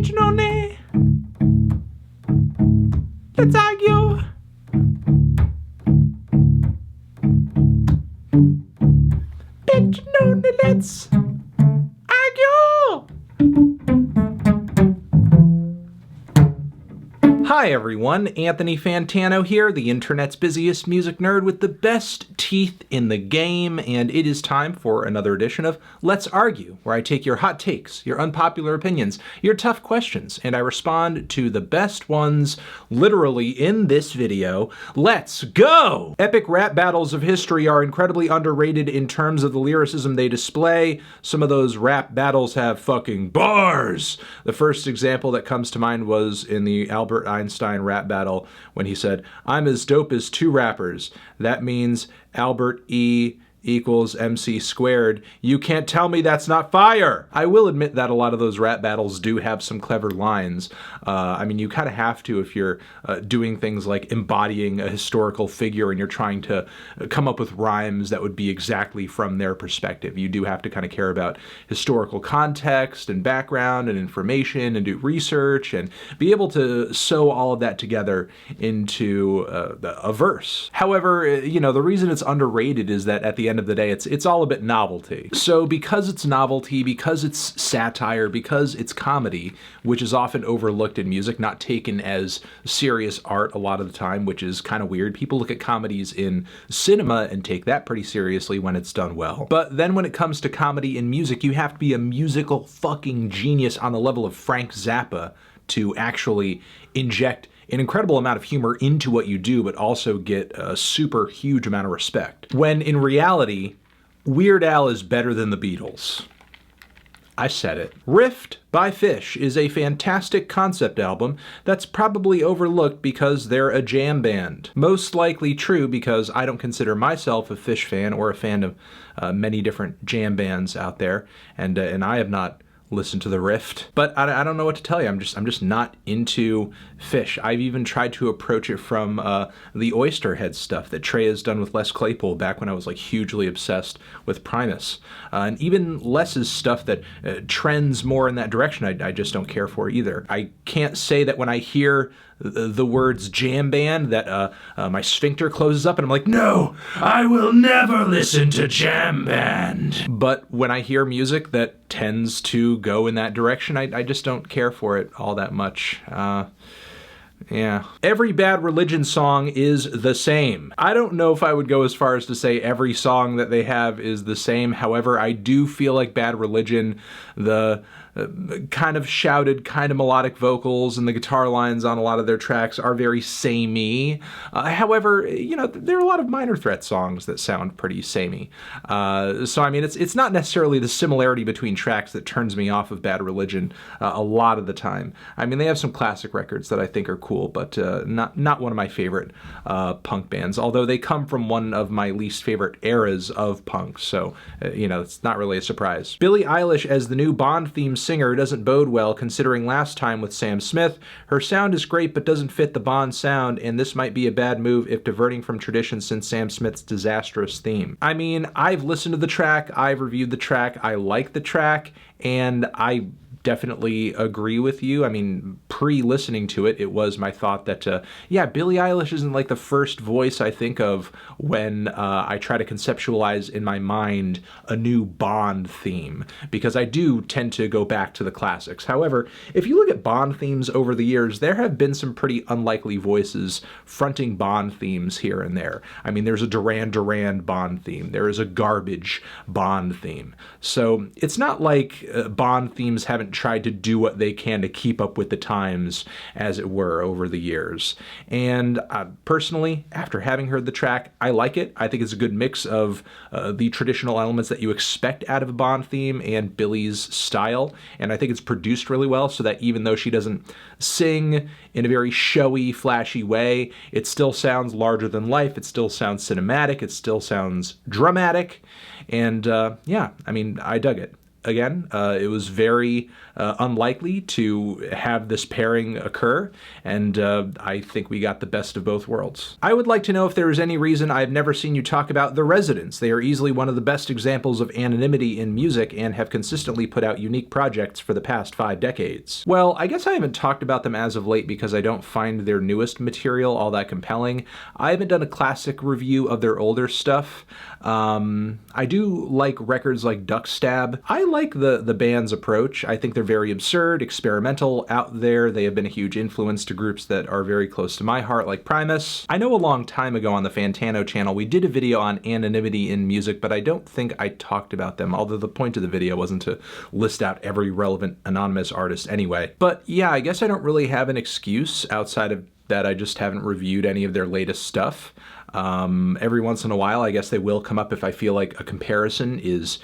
Pigeonone. Let's argue. Pigeonone, let's argue. Hi everyone, Anthony Fantano here, the internet's busiest music nerd with the best teeth in the game, and it is time for another edition of Let's Argue, where I take your hot takes, your unpopular opinions, your tough questions, and I respond to the best ones literally in this video. Let's go! Epic rap battles of history are incredibly underrated in terms of the lyricism they display. Some of those rap battles have fucking bars! The first example that comes to mind was in the Albert Einstein rap battle when he said, "I'm as dope as two rappers. That means Albert E equals MC squared. You can't tell me that's not fire." I will admit that a lot of those rap battles do have some clever lines. I mean, you kind of have to if you're doing things like embodying a historical figure and you're trying to come up with rhymes that would be exactly from their perspective. You do have to kind of care about historical context and background and information and do research and be able to sew all of that together into a verse. However, you know, the reason it's underrated is that at the end of the day, it's all a bit novelty. So because it's novelty, because it's satire, because it's comedy, which is often overlooked in music, not taken as serious art a lot of the time, which is kind of weird. People look at comedies in cinema and take that pretty seriously when it's done well. But then when it comes to comedy in music, you have to be a musical fucking genius on the level of Frank Zappa to actually inject an incredible amount of humor into what you do, but also get a super huge amount of respect. When in reality, Weird Al is better than the Beatles. I said it. Rift by Phish is a fantastic concept album that's probably overlooked because they're a jam band. Most likely true because I don't consider myself a Phish fan or a fan of many different jam bands out there, and I have not listen to the Rift. But I don't know what to tell you. I'm just not into Phish. I've even tried to approach it from the Oysterhead stuff that Trey has done with Les Claypool back when I was like hugely obsessed with Primus. And even Les's stuff that trends more in that direction, I just don't care for either. I can't say that when I hear the words jam band that my sphincter closes up and I'm like, no, I will never listen to jam band. But when I hear music that tends to go in that direction, I just don't care for it all that much. Yeah. Every Bad Religion song is the same. I don't know if I would go as far as to say every song that they have is the same. However, I do feel like Bad Religion, the kind of shouted, kind of melodic vocals and the guitar lines on a lot of their tracks are very samey. However, you know, there are a lot of Minor Threat songs that sound pretty samey. So, I mean, it's not necessarily the similarity between tracks that turns me off of Bad Religion a lot of the time. I mean, they have some classic records that I think are cool, but not one of my favorite punk bands, although they come from one of my least favorite eras of punk, so, you know, it's not really a surprise. Billie Eilish as the new Bond theme singer doesn't bode well considering last time with Sam Smith. Her sound is great but doesn't fit the Bond sound, and this might be a bad move if diverting from tradition since Sam Smith's disastrous theme. I mean, I've listened to the track, I've reviewed the track, I like the track, and I definitely agree with you. I mean, pre-listening to it, it was my thought that, yeah, Billie Eilish isn't like the first voice I think of when I try to conceptualize in my mind a new Bond theme, because I do tend to go back to the classics. However, if you look at Bond themes over the years, there have been some pretty unlikely voices fronting Bond themes here and there. I mean, there's a Duran Duran Bond theme. There is a Garbage Bond theme. So it's not like Bond themes haven't tried to do what they can to keep up with the times, as it were, over the years. And personally, after having heard the track, I like it. I think it's a good mix of the traditional elements that you expect out of a Bond theme and Billie's style. And I think it's produced really well so that even though she doesn't sing in a very showy, flashy way, it still sounds larger than life. It still sounds cinematic. It still sounds dramatic. And yeah, I mean, I dug it. again, it was very unlikely to have this pairing occur, and I think we got the best of both worlds. I would like to know if there is any reason I've never seen you talk about The Residents. They are easily one of the best examples of anonymity in music and have consistently put out unique projects for the past 5 decades. Well, I guess I haven't talked about them as of late because I don't find their newest material all that compelling. I haven't done a classic review of their older stuff. I do like records like Duck Stab. I like the band's approach. I think they're very absurd, experimental, out there. They have been a huge influence to groups that are very close to my heart, like Primus. I know a long time ago on the Fantano channel, we did a video on anonymity in music, but I don't think I talked about them, although the point of the video wasn't to list out every relevant anonymous artist anyway. But yeah, I guess I don't really have an excuse outside of that I just haven't reviewed any of their latest stuff. Every once in a while, I guess they will come up if I feel like a comparison is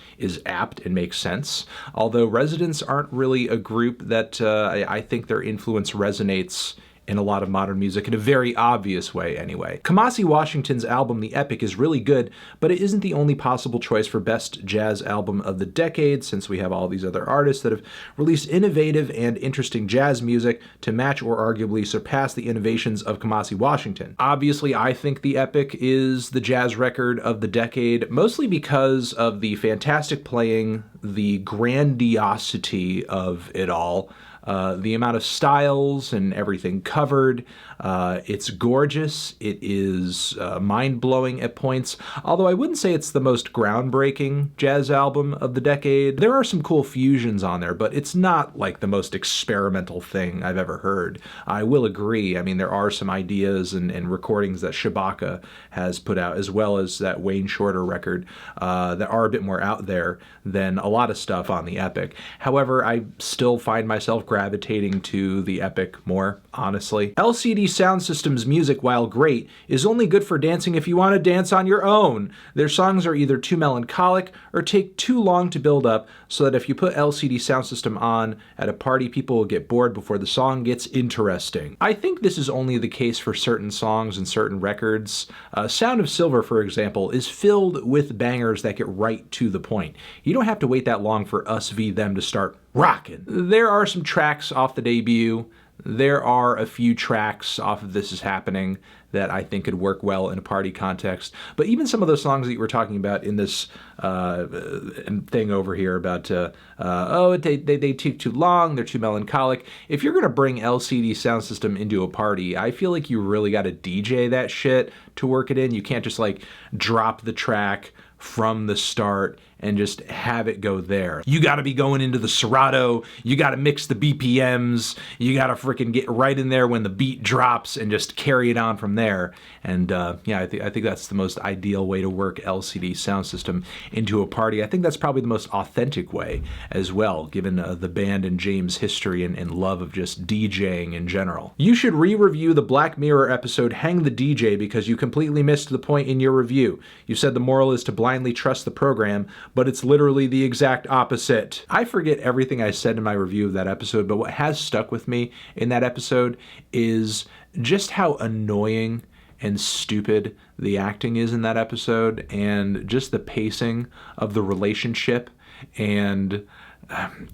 apt and makes sense. Although Residents aren't really a group that I think their influence resonates in a lot of modern music in a very obvious way anyway. Kamasi Washington's album The Epic is really good, but it isn't the only possible choice for best jazz album of the decade, since we have all these other artists that have released innovative and interesting jazz music to match or arguably surpass the innovations of Kamasi Washington. Obviously, I think The Epic is the jazz record of the decade, mostly because of the fantastic playing, the grandiosity of it all, the amount of styles and everything covered. It's gorgeous. It is mind-blowing at points, although I wouldn't say it's the most groundbreaking jazz album of the decade. There are some cool fusions on there, but it's not like the most experimental thing I've ever heard. I will agree. I mean, there are some ideas and recordings that Shabaka has put out, as well as that Wayne Shorter record, that are a bit more out there than a lot of stuff on The Epic. However, I still find myself gravitating to The Epic more, honestly. LCD Sound System's music, while great, is only good for dancing if you want to dance on your own. Their songs are either too melancholic or take too long to build up, so that if you put LCD Sound System on at a party, people will get bored before the song gets interesting. I think this is only the case for certain songs and certain records. Sound of Silver, for example, is filled with bangers that get right to the point. You don't have to wait that long for Us v Them to start rockin'. There are some tracks off the debut. There are a few tracks off of This Is Happening that I think could work well in a party context. But even some of those songs that you were talking about in this thing over here about, they take too long, they're too melancholic. If you're going to bring LCD Sound System into a party, I feel like you really got to DJ that shit to work it in. You can't just like drop the track from the start and just have it go there. You gotta be going into the Serato, you gotta mix the BPMs, you gotta freaking get right in there when the beat drops and just carry it on from there. And yeah, I think that's the most ideal way to work LCD Sound System into a party. I think that's probably the most authentic way as well, given the band and James' history and love of just DJing in general. You should re-review the Black Mirror episode Hang the DJ because you completely missed the point in your review. You said the moral is to blindly trust the program, but it's literally the exact opposite. I forget everything I said in my review of that episode, but what has stuck with me in that episode is just how annoying and stupid the acting is in that episode, and just the pacing of the relationship, and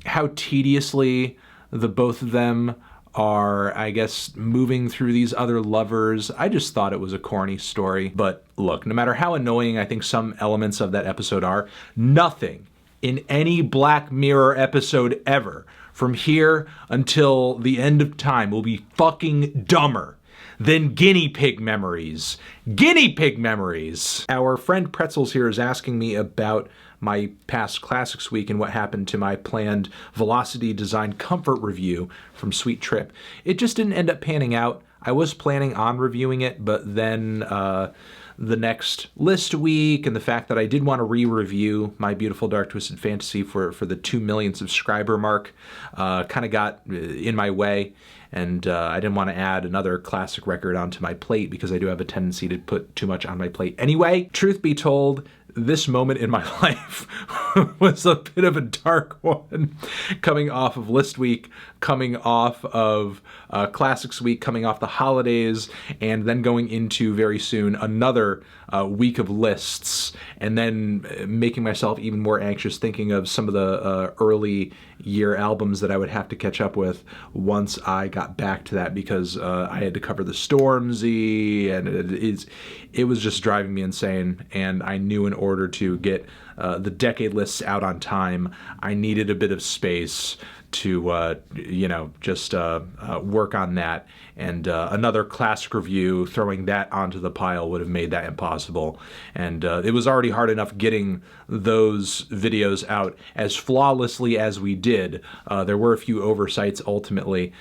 how tediously the both of them are, I guess, moving through these other lovers. I just thought it was a corny story. But look, no matter how annoying I think some elements of that episode are, nothing in any Black Mirror episode ever, from here until the end of time, will be fucking dumber than Guinea Pig Memories. Guinea Pig Memories! Our friend Pretzels here is asking me about my past Classics Week and what happened to my planned Velocity Design Comfort review from Sweet Trip. It just didn't end up panning out. I was planning on reviewing it, but then the next list week and the fact that I did want to re-review My Beautiful Dark Twisted Fantasy for the 2 million subscriber mark kind of got in my way. And I didn't want to add another classic record onto my plate because I do have a tendency to put too much on my plate anyway. Truth be told, this moment in my life was a bit of a dark one, coming off of List Week, coming off of Classics Week, coming off the holidays, and then going into very soon another week of lists, and then making myself even more anxious thinking of some of the early year albums that I would have to catch up with once I got back to that, because I had to cover the Stormzy, and it was just driving me insane. And I knew in order to get the decade lists out on time, I needed a bit of space to just work on that, and another classic review, throwing that onto the pile, would have made that impossible. And it was already hard enough getting those videos out as flawlessly as we did. There were a few oversights ultimately.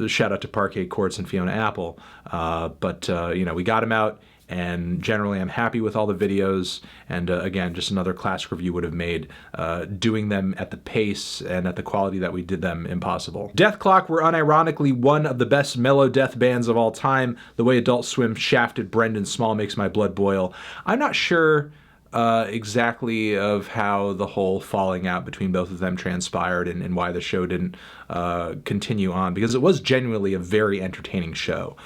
Shout out to Parquet Courts and Fiona Apple, but we got them out. And generally, I'm happy with all the videos. And again, just another classic review would have made doing them at the pace and at the quality that we did them impossible. Dethklok were unironically one of the best mellow death bands of all time. The way Adult Swim shafted Brendan Small makes my blood boil. I'm not sure exactly of how the whole falling out between both of them transpired, and why the show didn't continue on, because it was genuinely a very entertaining show.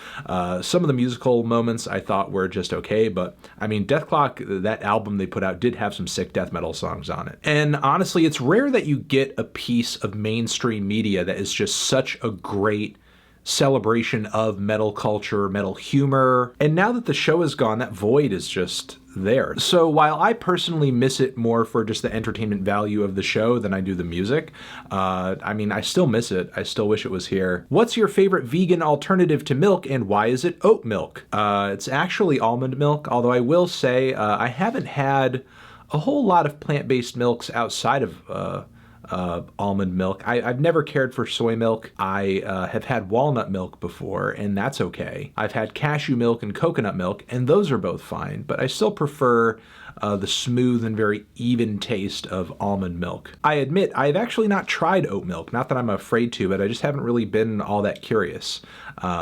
Some of the musical moments I thought were just okay, but I mean, Dethklok, that album they put out, did have some sick death metal songs on it. And honestly, it's rare that you get a piece of mainstream media that is just such a great celebration of metal culture, metal humor. And now that the show is gone, that void is just there. So while I personally miss it more for just the entertainment value of the show than I do the music, I still miss it. I still wish it was here. What's your favorite vegan alternative to milk, and why is it oat milk? It's actually almond milk, although I will say I haven't had a whole lot of plant-based milks outside of almond milk. I've never cared for soy milk. I have had walnut milk before, and that's okay. I've had cashew milk and coconut milk, and those are both fine, but I still prefer the smooth and very even taste of almond milk. I admit, I've actually not tried oat milk. Not that I'm afraid to, but I just haven't really been all that curious.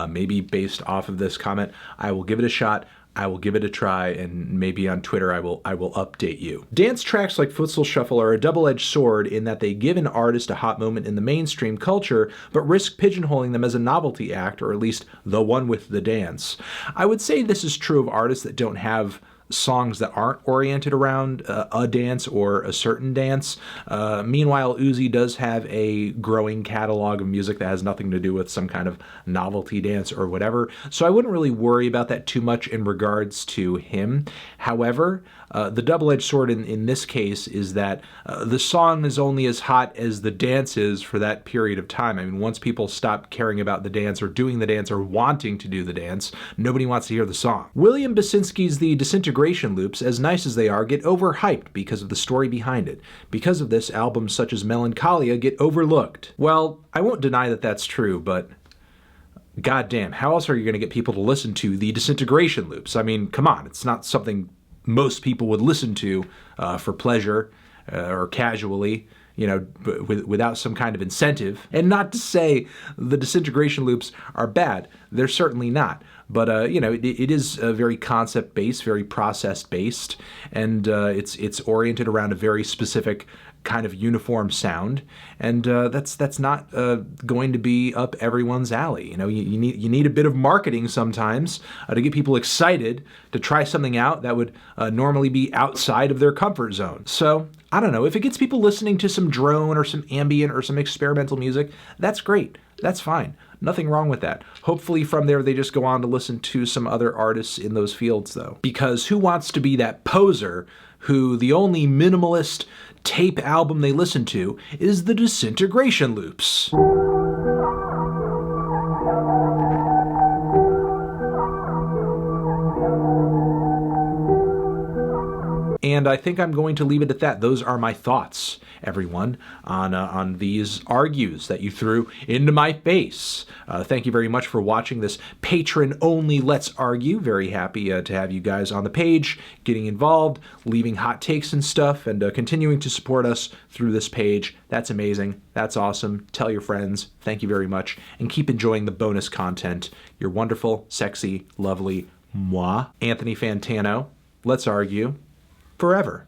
Maybe based off of this comment, I will give it a shot. I will give it a try, and maybe on Twitter I will update you. Dance tracks like Futsal Shuffle are a double-edged sword in that they give an artist a hot moment in the mainstream culture, but risk pigeonholing them as a novelty act, or at least the one with the dance. I would say this is true of artists that don't have songs that aren't oriented around a dance or a certain dance. Meanwhile, Uzi does have a growing catalog of music that has nothing to do with some kind of novelty dance or whatever, so I wouldn't really worry about that too much in regards to him. However, the double-edged sword in this case is that the song is only as hot as the dance is for that period of time. I mean, once people stop caring about the dance or doing the dance or wanting to do the dance, nobody wants to hear the song. William Basinski's The Disintegration Loops, as nice as they are, get overhyped because of the story behind it. Because of this, albums such as Melancholia get overlooked. Well, I won't deny that that's true, but goddamn, how else are you going to get people to listen to The Disintegration Loops? I mean, come on, it's not something most people would listen to for pleasure or casually, without some kind of incentive. And not to say the Disintegration Loops are bad. They're certainly not. But, it is very concept-based, very process-based, and it's oriented around a very specific kind of uniform sound, and that's not going to be up everyone's alley. You need a bit of marketing sometimes to get people excited to try something out that would normally be outside of their comfort zone. So I don't know, if it gets people listening to some drone or some ambient or some experimental music, that's great. That's fine. Nothing wrong with that. Hopefully from there they just go on to listen to some other artists in those fields, though. Because who wants to be that poser who the only minimalist tape album they listen to is the Disintegration Loops? And I think I'm going to leave it at that. Those are my thoughts, everyone, on these argues that you threw into my face. Thank you very much for watching this patron-only Let's Argue. Very happy to have you guys on the page, getting involved, leaving hot takes and stuff, and continuing to support us through this page. That's amazing. That's awesome. Tell your friends. Thank you very much. And keep enjoying the bonus content. You're wonderful, sexy, lovely, moi, Anthony Fantano. Let's Argue. Forever.